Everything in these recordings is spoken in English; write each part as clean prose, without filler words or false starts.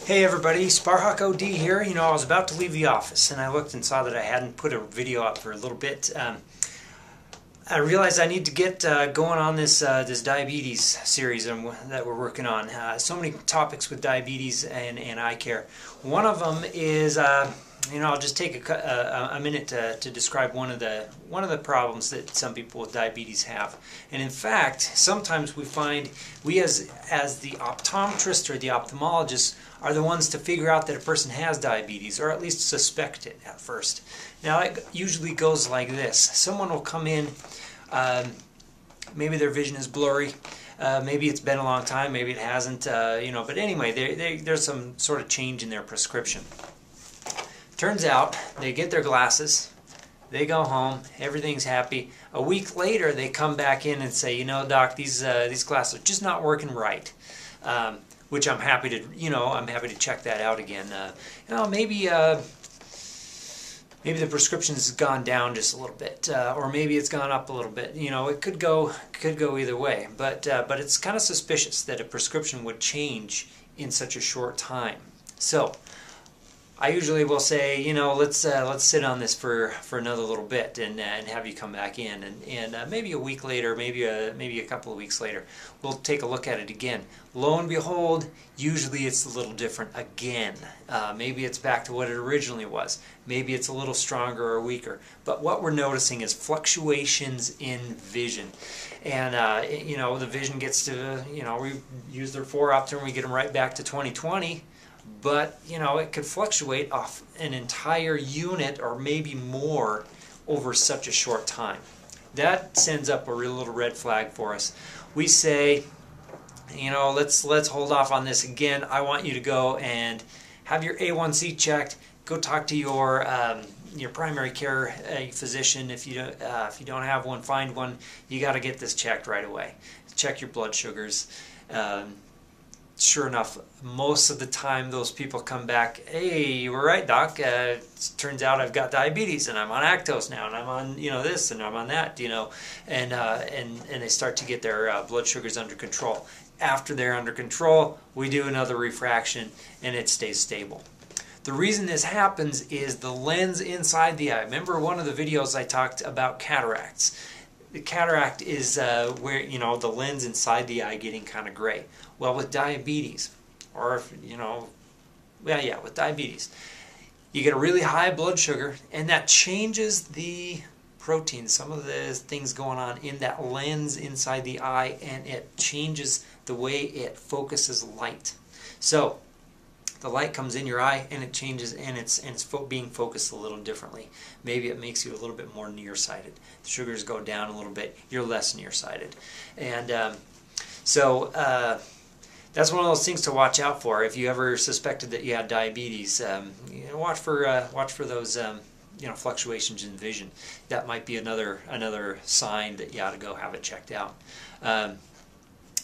Hey everybody, Sparhawk OD here. I was about to leave the office and I looked and saw that I hadn't put a video up for a little bit. I realized I need to get going on this diabetes series that we're working on. So many topics with diabetes and eye care. One of them is, I'll just take a minute to describe one of the problems that some people with diabetes have. And in fact, sometimes we find we as the optometrist or the ophthalmologist are the ones to figure out that a person has diabetes, or at least suspect it at first. Now it usually goes like this. Someone will come in, maybe their vision is blurry, maybe it's been a long time, maybe it hasn't, but anyway, there's some sort of change in their prescription. Turns out they get their glasses, they go home, everything's happy. A week later they come back in and say, doc, these glasses are just not working right. Which I'm happy to check that out again. Maybe the prescription's gone down just a little bit, or maybe it's gone up a little bit. It could go either way. But it's kind of suspicious that a prescription would change in such a short time. So I usually will say, let's sit on this for another little bit and have you come back in, and maybe a week later, maybe a couple of weeks later, we'll take a look at it again. Lo and behold, usually it's a little different again. Maybe it's back to what it originally was. Maybe it's a little stronger or weaker. But what we're noticing is fluctuations in vision, and the vision gets to we use their 4-opter and we get them right back to 20/20. But it could fluctuate off an entire unit or maybe more over such a short time. That sends up a real little red flag for us. We say, let's hold off on this again. I want you to go and have your A1C checked. Go talk to your primary care physician. If you don't have one, find one. You got to get this checked right away. Check your blood sugars. Sure enough, most of the time those people come back, hey, you were right, doc, it turns out I've got diabetes and I'm on Actos now and I'm on this and I'm on that, and they start to get their blood sugars under control. After they're under control, we do another refraction and it stays stable. The reason this happens is the lens inside the eye. Remember one of the videos I talked about cataracts. The cataract is where the lens inside the eye getting kind of gray. Well, with diabetes, with diabetes, you get a really high blood sugar, and that changes the protein, some of the things going on in that lens inside the eye, and it changes the way it focuses light. So the light comes in your eye and it changes, and it's being focused a little differently. Maybe it makes you a little bit more nearsighted. The sugars go down a little bit, you're less nearsighted. And that's one of those things to watch out for. If you ever suspected that you had diabetes, watch for those fluctuations in vision. That might be another sign that you ought to go have it checked out.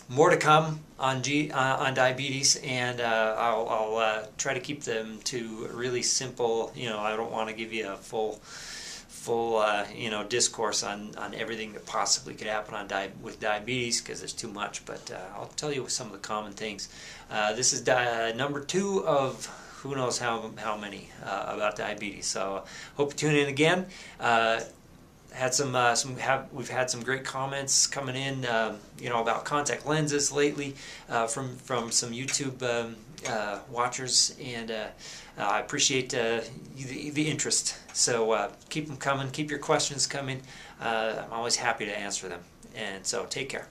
More to come on diabetes, and I'll try to keep them to really simple. I don't want to give you a full discourse on everything that possibly could happen with diabetes, because there's too much. But I'll tell you some of the common things. This is number 2 of who knows how many about diabetes. So hope you tune in again. We've had some great comments coming in, about contact lenses lately from some YouTube watchers, and I appreciate the interest. So keep them coming, keep your questions coming. I'm always happy to answer them. And so take care.